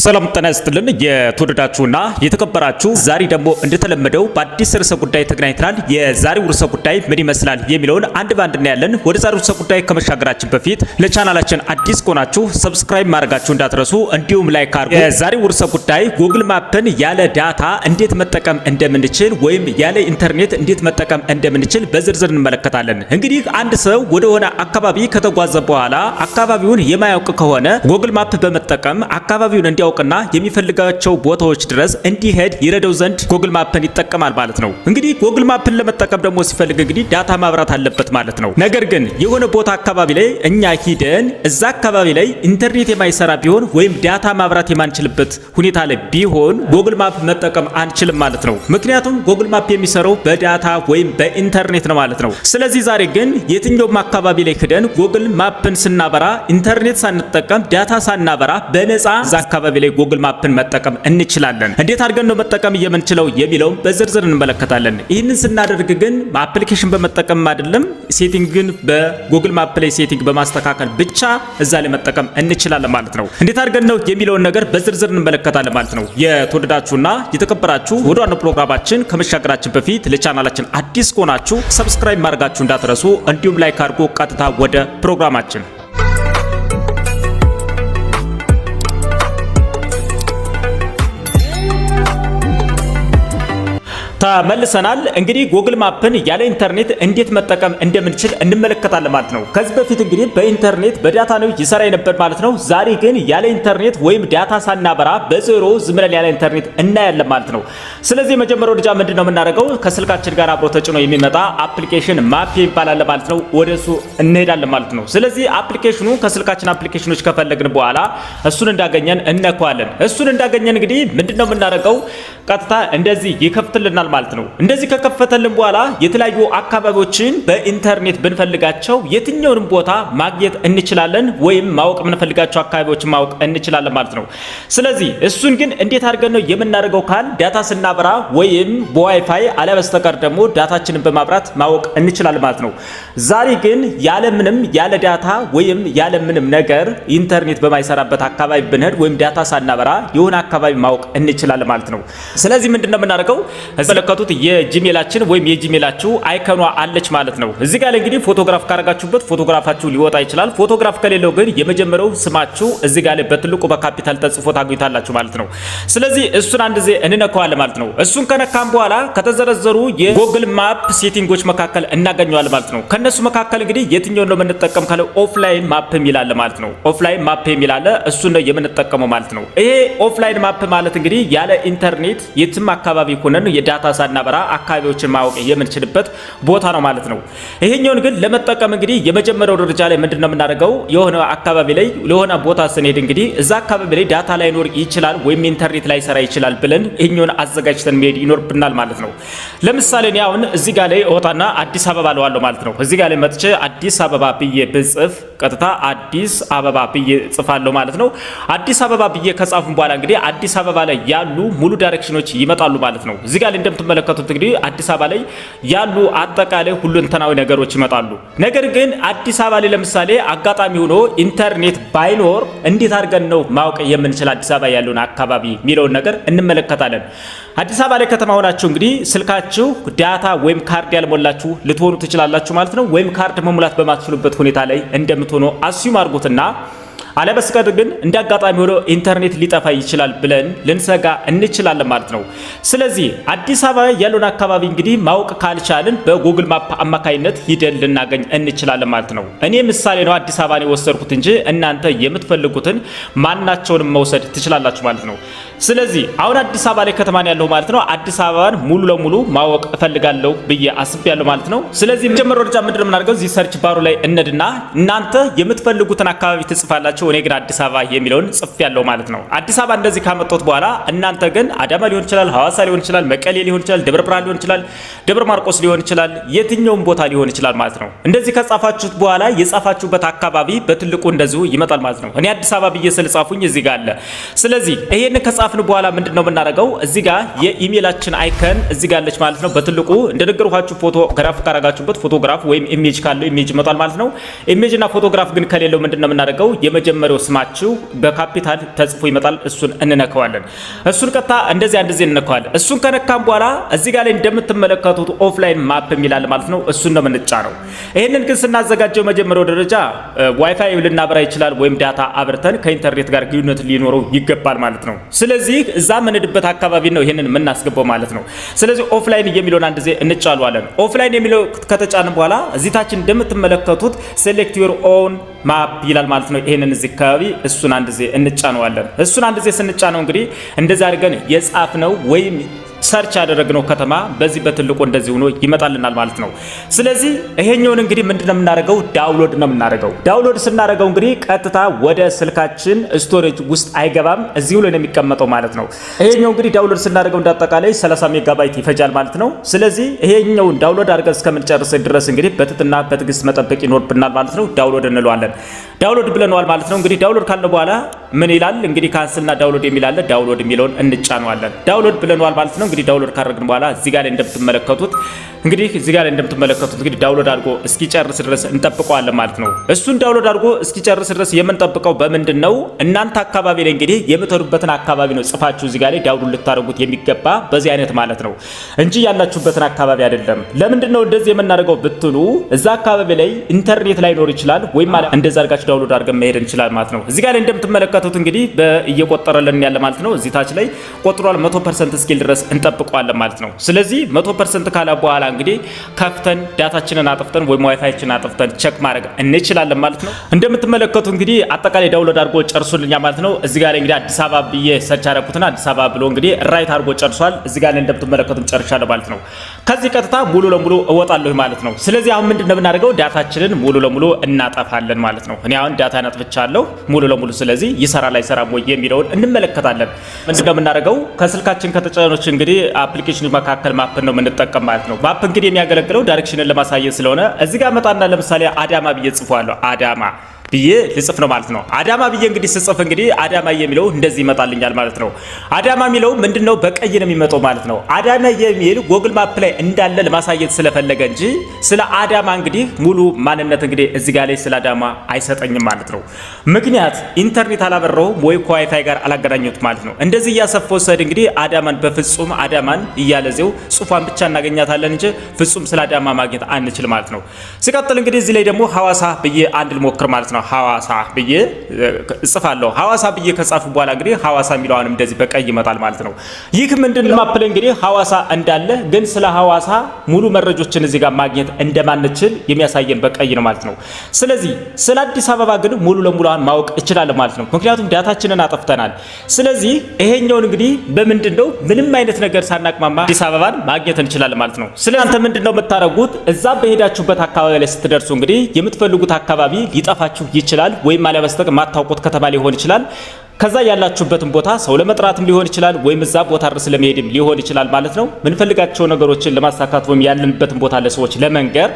ሰላም ጤና ይስጥልን የተወደዳችሁና የተከበራችሁ ዛሬ ደግሞ እንደተለመደው በአዲስ ርዕሰ ጉዳይ ተገናኝተናል። የዛሬው ርዕሰ ጉዳይ ምን ይመስላል የሚለውን አንድ ባንድ እናያለን። ወደ ዛሬው ርዕሰ ጉዳይ ከመሻገራችን በፊት ለቻናላችን አዲስ ከሆናችሁ ሰብስክራይብ ማድረጋችሁ እንዳትረሱ፣ እንዲሁም ላይክ አድርጉ። የዛሬው ርዕሰ ጉዳይ ጉግል ማፕን ያለ ዳታ እንዴት መጠቀም እንደምንችል ወይም ያለ ኢንተርኔት እንዴት መጠቀም እንደምንችል በዝርዝር እንመለከታለን። እንግዲህ አንድ ሰው ወደ ሆነ አካባቢ ከተጓዘ በኋላ አካባቢውን የማያውቅ ከሆነ ጉግል ማፕ በመጠቀም አካባቢውን እንዲያውቅና የሚፈልጋቸው ቦታዎች ድረስ እንዲሄድ ይረዳው ዘንድ ጉግል ማፕን ይጠቀማል ማለት ነው። እንግዲህ ጉግል ማፕን ለመጠቀም ደግሞ ሲፈልግ እንግዲህ ዳታ ማብራት አለበት ማለት ነው። ነገር ግን የሆነ ቦታ አካባቢ ላይ እኛ ሂደን እዛ አካባቢ ላይ ኢንተርኔት የማይሰራ ቢሆን ወይም ዳታ ማብራት የማንችልበት ሁኔታ ላይ ቢሆን ጉግል ማፕ መጠቀም አንችልም ማለት ነው። ምክንያቱም ጉግል ማፕ የሚሰራው በዳታ ወይም በኢንተርኔት ነው ማለት ነው። ስለዚህ ዛሬ ግን የትኛውም አካባቢ ላይ ሂደን ጉግል ማፕን ስናበራ ኢንተርኔት ሳንጠቀም ዳታ ሳናበራ በነፃ እዛ አካባቢ ላይ ጉግል ማፕን መጠቀም እንችላለን። እንዴት አድርገን ነው መጠቀም የምንችለው የሚለውን በዝርዝር እንመለከታለን። ይህንን ስናደርግ ግን አፕሊኬሽን በመጠቀም አይደለም፣ ሴቲንግን በጉግል ማፕ ላይ ሴቲንግ በማስተካከል ብቻ እዛ ላይ መጠቀም እንችላለን ማለት ነው። እንዴት አድርገን ነው የሚለውን ነገር በዝርዝር እንመለከታለን ማለት ነው። የተወደዳችሁና የተከበራችሁ ወደ ዋናው ፕሮግራማችን ከመሻገራችን በፊት ለቻናላችን አዲስ ከሆናችሁ ሰብስክራይብ ማድረጋችሁ እንዳትረሱ፣ እንዲሁም ላይክ አድርጉ። ቀጥታ ወደ ፕሮግራማችን ተመልሰናል። እንግዲህ ጉግል ማፕን ያለ ኢንተርኔት እንዴት መጠቀም እንደምንችል እንመለከታለን ማለት ነው። ከዚህ በፊት እንግዲህ በኢንተርኔት በዳታ ነው ይሰራ የነበር ማለት ነው። ዛሬ ግን ያለ ኢንተርኔት ወይም ዳታ ሳናበራ በዜሮ ዝም ብለን ያለ ኢንተርኔት እናያለን ማለት ነው። ስለዚህ መጀመሪያው ደረጃ ምንድነው የምናደርገው? ከስልካችን ጋር አብሮ ተጭኖ የሚመጣ አፕሊኬሽን ማፕ ይባላል ማለት ነው። ወደሱ እንሄዳለን ማለት ነው። ስለዚህ አፕሊኬሽኑ ከስልካችን አፕሊኬሽኖች ከፈለግን በኋላ እሱን እንዳገኘን እነካዋለን። እሱን እንዳገኘን እንግዲህ ምንድነው የምናደርገው? ቀጥታ እንደዚህ ይከፍትልናል ማለት ነው። እንደዚህ ከከፈተልን በኋላ የተለያዩ አካባቢዎችን በኢንተርኔት ብንፈልጋቸው የትኛውንም ቦታ ማግኘት እንችላለን፣ ወይም ማወቅ የምንፈልጋቸው አካባቢዎችን ማወቅ እንችላለን ማለት ነው። ስለዚህ እሱን ግን እንዴት አድርገን ነው የምናደርገው ካል ዳታ ስናበራ ወይም በዋይፋይ አለበስተቀር ደግሞ ዳታችንን በማብራት ማወቅ እንችላለን ማለት ነው። ዛሬ ግን ያለ ዳታ ወይም ያለምንም ነገር ኢንተርኔት በማይሰራበት አካባቢ ብንሄድ ወይም ዳታ ሳናበራ የሆነ አካባቢ ማወቅ እንችላለን ማለት ነው። ስለዚህ ምንድነው የምናደርገው? ተመለከቱት። የጂሜላችን ወይም የጂሜላችሁ አይከኗ አለች ማለት ነው። እዚህ ጋር እንግዲህ ፎቶግራፍ ካረጋችሁበት ፎቶግራፋችሁ ሊወጣ ይችላል። ፎቶግራፍ ከሌለው ግን የመጀመሪያው ስማችሁ እዚህ ጋር ላይ በትልቁ በካፒታል ተጽፎ ታገኙታላችሁ ማለት ነው። ስለዚህ እሱን አንድ ጊዜ እንነካዋለን ማለት ነው። እሱን ከነካም በኋላ ከተዘረዘሩ የጉግል ማፕ ሴቲንጎች መካከል እናገኘዋለን ማለት ነው። ከነሱ መካከል እንግዲህ የትኛውን ነው የምንጠቀም ካለ ኦፍላይን ማፕ የሚላለ ማለት ነው። ኦፍላይን ማፕ የሚላለ እሱን ነው የምንጠቀመው ማለት ነው። ይሄ ኦፍላይን ማፕ ማለት እንግዲህ ያለ ኢንተርኔት የትም አካባቢ ሆነን የዳታ ሳናበራ አካባቢዎችን ማወቅ የምንችልበት ቦታ ነው ማለት ነው። ይሄኛውን ግን ለመጠቀም እንግዲህ የመጀመሪያው ደረጃ ላይ ምንድነው የምናደርገው? የሆነ አካባቢ ላይ ለሆነ ቦታ ስንሄድ እንግዲህ እዛ አካባቢ ላይ ዳታ ላይኖር ይችላል ወይም ኢንተርኔት ላይ ሰራ ይችላል ብለን ይሄኛውን አዘጋጅተን መሄድ ይኖርብናል ማለት ነው። ለምሳሌ እኔ አሁን እዚህ ጋር ላይ ወጣና አዲስ አበባ ለዋለሁ ማለት ነው። እዚህ ጋር ላይ መጥቼ አዲስ አበባ ብዬ ብጽፍ ቀጥታ አዲስ አበባ ብዬ ጽፋለሁ ማለት ነው። አዲስ አበባ ብዬ ከጻፉን በኋላ እንግዲህ አዲስ አበባ ላይ ያሉ ሙሉ ዳይሬክሽኖች ይመጣሉ ማለት ነው። እዚህ ጋር ላይ እንደምትመለከቱት እንግዲህ አዲስ አበባ ላይ ያሉ አጠቃላይ ሁለንተናዊ ነገሮች ይመጣሉ። ነገር ግን አዲስ አበባ ላይ ለምሳሌ አጋጣሚ ሆኖ ኢንተርኔት ባይኖር እንዴት አድርገን ነው ማወቅ የምንችል አዲስ አበባ ያለውን አካባቢ የሚለውን ነገር እንመለከታለን። አዲስ አበባ ላይ ከተማ ሆናችሁ እንግዲህ ስልካችሁ ዳታ ወይም ካርድ ያልሞላችሁ ልትሆኑ ትችላላችሁ ማለት ነው። ወይም ካርድ መሙላት በማትችሉበት ሁኔታ ላይ እንደምትሆኑ አስዩም አድርጉትና አለበስቀድ ግን እንዳጋጣሚ ሆኖ ኢንተርኔት ሊጠፋ ይችላል ብለን ልንሰጋ እንችላለን ማለት ነው። ስለዚህ አዲስ አበባ ያለውን አካባቢ እንግዲህ ማወቅ ካልቻልን በጉግል ማፕ አማካይነት ሂደን ልናገኝ እንችላለን ማለት ነው። እኔ ምሳሌ ነው አዲስ አበባ ነው ወሰድኩት እንጂ እናንተ የምትፈልጉትን ማናቸውንም መውሰድ ትችላላችሁ ማለት ነው። ስለዚህ አሁን አዲስ አበባ ላይ ከተማ ያለው ማለት ነው። አዲስ አበባን ሙሉ ለሙሉ ማወቅ እፈልጋለሁ ብዬ አስቤያለሁ ማለት ነው። ስለዚህ መጀመሪያው ደረጃ ምንድነው የምናደርገው? እዚህ ሰርች ባሩ ላይ እንድና እናንተ የምትፈልጉትን አካባቢ ትጽፋላችሁ። እኔ ግን አዲስ አበባ የሚለውን ጽፍ ያለው ማለት ነው። አዲስ አበባ እንደዚህ ካመጣሁት በኋላ እናንተ ግን አዳማ ሊሆን ይችላል፣ ሐዋሳ ሊሆን ይችላል፣ መቀሌ ሊሆን ይችላል፣ ደብረ ብርሃን ሊሆን ይችላል፣ ደብረ ማርቆስ ሊሆን ይችላል፣ የትኛውም ቦታ ሊሆን ይችላል ማለት ነው። እንደዚህ ከጻፋችሁት በኋላ የጻፋችሁበት አካባቢ በትልቁ እንደዚሁ ይመጣል ማለት ነው። እኔ አዲስ አበባ ብዬ ስለጻፉኝ እዚህ ጋር አለ። ስለዚህ ይሄን ከጻፍን በኋላ ምንድነው የምናደርገው? እዚህ ጋር የኢሜላችን አይከን እዚህ ጋር አለች ማለት ነው። በትልቁ እንደነገርኳችሁ ፎቶግራፍ ካረጋችሁበት ፎቶግራፍ ወይም ኢሜጅ ካለው ኢሜጅ ይመጣል ማለት ነው። ኢሜጅ እና ፎቶግራፍ ግን ከሌለው ምንድነው የምናደርገው? የመጀመሪያው ስማችሁ በካፒታል ተጽፎ ይመጣል። እሱን እንነካዋለን። እሱን ቀጥታ እንደዚህ አንድ ጊዜ እንነካዋለን። እሱን ከነካም በኋላ እዚህ ጋር ላይ እንደምትመለከቱት ኦፍላይን ማፕ የሚላል ማለት ነው። እሱን ነው የምንጫነው። ይሄንን ግን ስናዘጋጀው መጀመሪያው ደረጃ ዋይፋይ ልናበራ ይችላል ወይም ዳታ አብርተን ከኢንተርኔት ጋር ግንኙነት ሊኖረው ይገባል ማለት ነው። ስለዚህ እዛ ምንድበት አካባቢ ነው ይሄንን የምናስገባው ማለት ነው። ስለዚህ ኦፍላይን የሚለውን አንድ ጊዜ እንጫለዋለን። ኦፍላይን የሚለው ከተጫነ በኋላ እዚታችን እንደምትመለከቱት ሴሌክት ዩር ኦን ማፕ ይላል ማለት ነው። ይሄንን እዚህ አካባቢ እሱን አንድ ጊዜ እንጫነዋለን። እሱን አንድ ጊዜ ስንጫነው እንግዲህ እንደዛ አድርገን የጻፍነው ወይም ሰርች ያደረግነው ከተማ በዚህ በትልቁ እንደዚህ ሆኖ ይመጣልናል ማለት ነው። ስለዚህ ይሄኛውን እንግዲህ ምንድነው የምናደርገው? ዳውንሎድ ነው የምናደርገው። ዳውንሎድ ስናደርገው እንግዲህ ቀጥታ ወደ ስልካችን ስቶሬጅ ውስጥ አይገባም፣ እዚሁ ላይ ነው የሚቀመጠው ማለት ነው። ይሄኛው እንግዲህ ዳውንሎድ ስናደርገው እንዳጠቃላይ 30 ሜጋባይት ይፈጃል ማለት ነው። ስለዚህ ይሄኛውን ዳውንሎድ አድርገን እስከምንጨርስ ድረስ እንግዲህ በትትና በትዕግስት መጠበቅ ይኖርብናል ማለት ነው። ዳውንሎድ እንለዋለን። ዳውንሎድ ብለነዋል ማለት ነው። እንግዲህ ዳውንሎድ ካለ በኋላ ምን ይላል እንግዲህ ካንስልና ዳውንሎድ የሚል አለ። ዳውንሎድ የሚለውን እንጫነዋለን። ዳውንሎድ ብለነዋል ማለት ነው። እንግዲህ ዳውንሎድ ካደረግን በኋላ እዚህ ጋር እንደምትመለከቱት እንግዲህ ዳውንሎድ አድርጎ እስኪጨርስ ድረስ እንጠብቀዋለን ማለት ነው። እሱን ዳውንሎድ አድርጎ እስኪጨርስ ድረስ የምንጠብቀው በምንድነው? እናንተ አካባቢ ላይ እንግዲህ የምትሄዱበትን አካባቢ ነው ጽፋችሁ እዚህ ጋር ላይ ዳውንሎድ ልታደርጉት የሚገባ በዚህ አይነት ማለት ነው እንጂ ያላችሁበትን አካባቢ አይደለም። ለምንድነው እንደዚህ የምናደርገው ብትሉ እዛ አካባቢ ላይ ኢንተርኔት ላይኖር ይችላል ወይም ማለት እንደዛ አድርጋችሁ ዳውንሎድ አድርገን መሄድ እንችላል ማለት ነው። እዚህ ጋር ላይ እንደምትመለከቱት እንግዲህ እየቆጠረልን ያለ ማለት ነው። እዚህ ታች ላይ ቆጥሯል 100% እስኪል ድረስ እንጠብቀዋለን ማለት ነው። ስለዚህ 100% ካለ በኋላ እንግዲህ ከፍተን ዳታችንን አጥፍተን ወይም ዋይፋይችንን አጥፍተን ቼክ ማድረግ እንችላለን ማለት ነው። እንደምትመለከቱ እንግዲህ አጠቃላይ ዳውንሎድ አድርጎ ጨርሶልኛል ማለት ነው። እዚህ ጋር ላይ እንግዲህ አዲስ አበባ ብዬ ሰርች አደረኩትና አዲስ አበባ ብሎ እንግዲህ ራይት አድርጎ ጨርሷል። እዚህ ጋር ላይ እንደምትመለከቱት ጨርሻለሁ ማለት ነው። ከዚህ ቀጥታ ሙሉ ለሙሉ እወጣለሁ ማለት ነው። ስለዚህ አሁን ምንድነው የምናደርገው? ዳታችንን ሙሉ ለሙሉ እናጠፋለን ማለት ነው። እኔ አሁን ዳታ አጥፍቻለሁ ሙሉ ለሙሉ። ስለዚህ ይሰራል አይሰራም ወይ የሚለውን እንመለከታለን። ምንድነው የምናደርገው? ከስልካችን ከተጫኖች እንግዲህ አፕሊኬሽኑ መካከል ማፕ ነው የምንጠቀም ማለት ነው። ማፕ እንግዲህ የሚያገለግለው ዳይሬክሽንን ለማሳየት ስለሆነ እዚህ ጋር መጣና ለምሳሌ አዳማ ብዬ ጽፏለሁ። አዳማ ብዬ ልጽፍ ነው ማለት ነው። አዳማ ብዬ እንግዲህ ስጽፍ እንግዲህ አዳማ የሚለው እንደዚህ ይመጣልኛል ማለት ነው። አዳማ የሚለው ምንድነው በቀይ ነው የሚመጣው ማለት ነው። አዳማ የሚል ጎግል ማፕ ላይ እንዳለ ለማሳየት ስለፈለገ እንጂ ስለ አዳማ እንግዲህ ሙሉ ማንነት እንግዲህ እዚህ ጋር ላይ ስለ አዳማ አይሰጠኝም ማለት ነው። ምክንያት ኢንተርኔት አላበራውም ወይ ከዋይፋይ ጋር አላገናኘሁት ማለት ነው። እንደዚህ እያሰፈው ሰድ እንግዲህ አዳማን በፍጹም አዳማን እያለዘው ጽፏን ብቻ እናገኛታለን እንጂ ፍጹም ስለ አዳማ ማግኘት አንችል ማለት ነው። ሲቀጥል እንግዲህ እዚህ ላይ ደግሞ ሐዋሳ ብዬ አንድ ልሞክር ማለት ነው። ሐዋሳ ብዬ እጽፋለሁ። ሐዋሳ ብዬ ከጻፉ በኋላ እንግዲህ ሐዋሳ የሚለውን እንደዚህ በቀይ ይመጣል ማለት ነው። ይህ ምንድነው ማፕ ላይ እንግዲህ ሐዋሳ እንዳለ ግን ስለ ሐዋሳ ሙሉ መረጃዎችን እዚህ ጋር ማግኘት እንደማንችል የሚያሳየን በቀይ ነው ማለት ነው። ስለዚህ ስለ አዲስ አበባ ግን ሙሉ ለሙሉ ማወቅ እችላለሁ ማለት ነው። ምክንያቱም ዳታችንን አጥፍተናል። ስለዚህ ይሄኛውን እንግዲህ በምንድነው ምንም አይነት ነገር ሳናቅማማ አዲስ አበባን ማግኘት እንችላለን ማለት ነው። ስለዚህ አንተ ምንድነው የምታረጉት? እዛ በሄዳችሁበት አካባቢ ላይ ስትደርሱ እንግዲህ የምትፈልጉት አካባቢ ሊጠፋችሁ ይችላል ወይም አለ በስተቀር ማታውቁት ከተማ ሊሆን ይችላል። ከዛ ያላችሁበትን ቦታ ሰው ለመጥራትም ሊሆን ይችላል ወይም እዛ ቦታ ድረስ ለመሄድም ሊሆን ይችላል ማለት ነው። ምን ፈልጋቸው ነገሮችን ለማሳካት ወይም ያለንበትን ቦታ ለሰዎች ለመንገር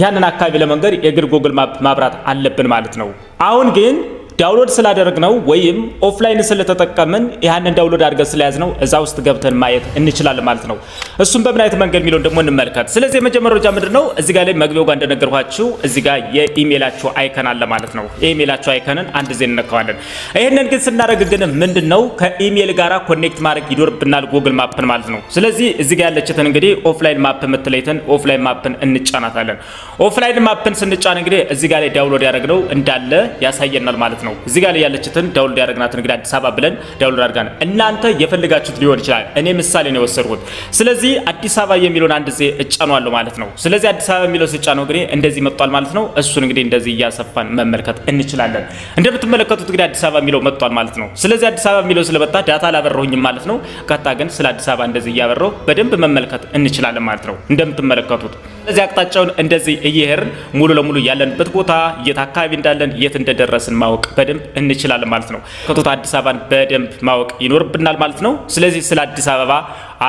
ያንን አካባቢ ለመንገር የግል ጎግል ማፕ ማብራት አለብን ማለት ነው። አሁን ግን ዳውንሎድ ስላደረግነው ወይም ኦፍላይን ስለተጠቀምን ያንን ዳውንሎድ አድርገን ስለያዝነው እዛ ውስጥ ገብተን ማየት እንችላለን ማለት ነው። እሱም በምን አይነት መንገድ የሚለውን ደግሞ እንመልከት። ስለዚህ የመጀመሪያው ደረጃ ምንድነው? እዚህ ጋር ላይ መግቢያው ጋር እንደነገርኳችሁ እዚህ ጋር የኢሜይላችሁ አይከን አለ ማለት ነው። የኢሜይላችሁ አይከንን አንድ ጊዜ እንነካዋለን። ይሄንን ግን ስናደርግ ግን ምንድነው ከኢሜይል ጋራ ኮኔክት ማድረግ ይኖርብናል ጎግል ማፕን ማለት ነው። ስለዚህ እዚህ ጋር ያለችትን እንግዲህ ኦፍላይን ማፕ የምትለይትን ኦፍላይን ማፕን እንጫናታለን። ኦፍላይን ማፕን ስንጫን እንግዲህ እዚህ ጋር ላይ ዳውንሎድ ያደረግነው እንዳለ ያሳየናል ማለት ነው። እዚህ ጋር ላይ ያለችትን ዳውንሎድ ያደረግናትን እንግዲህ አዲስ አበባ ብለን ዳውንሎድ አድርጋን እናንተ የፈልጋችሁት ሊሆን ይችላል። እኔ ምሳሌ ነው የወሰድኩት። ስለዚህ አዲስ አበባ የሚለውን አንድ ጊዜ እጫኗለሁ ማለት ነው። ስለዚህ አዲስ አበባ የሚለው ስጫነው እንግዲህ እንደዚህ መጥቷል ማለት ነው። እሱን እንግዲህ እንደዚህ እያሰፋን መመልከት እንችላለን። እንደምትመለከቱት እንግዲህ አዲስ አበባ የሚለው መጥቷል ማለት ነው። ስለዚህ አዲስ አበባ የሚለው ስለመጣ ዳታ አላበራሁኝም ማለት ነው። ቀጣ ግን ስለ አዲስ አበባ እንደዚህ እያበራሁ በደንብ መመልከት እንችላለን ማለት ነው። እንደምትመለከቱት ስለዚህ አቅጣጫውን እንደዚህ እየሄድን ሙሉ ለሙሉ ያለንበት ቦታ የት አካባቢ እንዳለን የት እንደደረስን ማወቅ በደንብ እንችላለን ማለት ነው። ከቶታ አዲስ አበባን በደንብ ማወቅ ይኖርብናል ማለት ነው። ስለዚህ ስለ አዲስ አበባ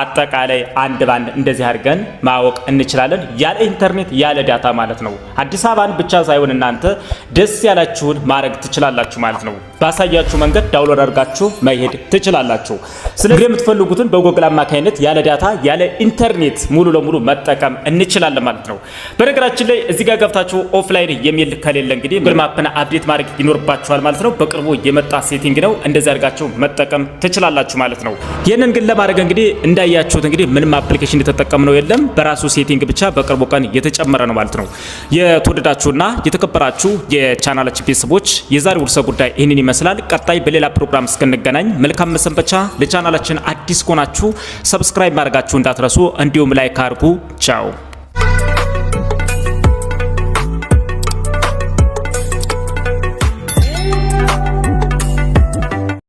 አጠቃላይ አንድ ባንድ እንደዚህ አድርገን ማወቅ እንችላለን። ያለ ኢንተርኔት ያለ ዳታ ማለት ነው። አዲስ አበባን ብቻ ሳይሆን እናንተ ደስ ያላችሁን ማድረግ ትችላላችሁ ማለት ነው። ባሳያችሁ መንገድ ዳውንሎድ አድርጋችሁ መሄድ ትችላላችሁ። ስለዚህ የምትፈልጉትን በጎግል አማካይነት ያለ ዳታ ያለ ኢንተርኔት ሙሉ ለሙሉ መጠቀም እንችላለን ማለት ነው። በነገራችን ላይ እዚህ ጋር ገብታችሁ ኦፍላይን የሚል ከሌለ እንግዲህ ጉግል ማፕን አፕዴት ማድረግ ይኖርባችኋል ማለት ነው። በቅርቡ የመጣ ሴቲንግ ነው። እንደዚህ አድርጋችሁ መጠቀም ትችላላችሁ ማለት ነው። ይሄንን ግን ለማድረግ እንግዲህ እንዳያችሁት እንግዲህ ምንም አፕሊኬሽን የተጠቀምነው የለም። በራሱ ሴቲንግ ብቻ በቅርቡ ቀን የተጨመረ ነው ማለት ነው። የተወደዳችሁና የተከበራችሁ የቻናላችን ቤተሰቦች የዛሬው ርዕሰ ጉዳይ ይህንን ይመስላል። ቀጣይ በሌላ ፕሮግራም እስክንገናኝ መልካም መሰንበቻ። ለቻናላችን አዲስ ከሆናችሁ ሰብስክራይብ ማድረጋችሁ እንዳትረሱ፣ እንዲሁም ላይክ አድርጉ። ቻው